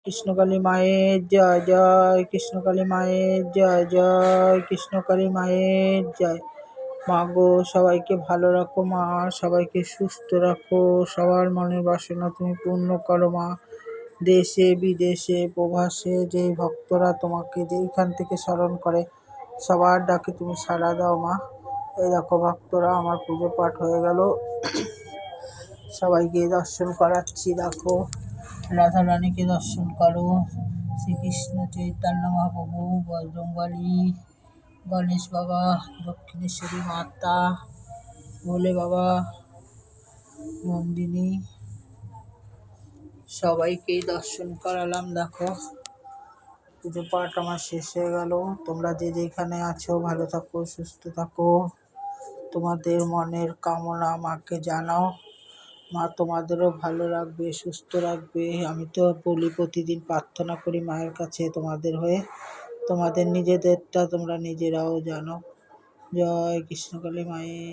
কৃষ্ণকালী মায়ের জয় জয়, কৃষ্ণকালী মায়ের জয় জয়, কৃষ্ণকালী মায়ের জয়। মা গো, সবাইকে ভালো রাখো মা, সবাইকে সুস্থ রাখো, সবার মনের বাসনা তুমি পূর্ণ করো মা। দেশে বিদেশে প্রবাসে যে ভক্তরা তোমাকে যেইখান থেকে স্মরণ করে সবার ডাকে তুমি সাড়া দাও মা। এই দেখো ভক্তরা, আমার পুজো পাঠ হয়ে গেল, সবাইকে দর্শন করাচ্ছি। দেখো রাধা রানীকে দর্শন করো, শ্রীকৃষ্ণ চৈতন্য মহাপ্রভু, বজরংবলী, গণেশ বাবা, দক্ষিণেশ্বরী মাতা, ভোলে বাবা, নন্দিনী, সবাইকেই দর্শন করালাম। দেখো পুজো পাঠ আমার শেষ হয়ে গেল। তোমরা যে যেখানে আছো ভালো থাকো, সুস্থ থাকো, তোমাদের মনের কামনা মাকে জানাও, মা তোমাদেরও ভালো রাখবে, সুস্থ রাখবে। আমি তো বলি, প্রতিদিন প্রার্থনা করি মায়ের কাছে তোমাদের হয়ে, তোমাদের নিজেদেরটা তোমরা নিজেরাও জানো। জয় কৃষ্ণকালী মায়ের।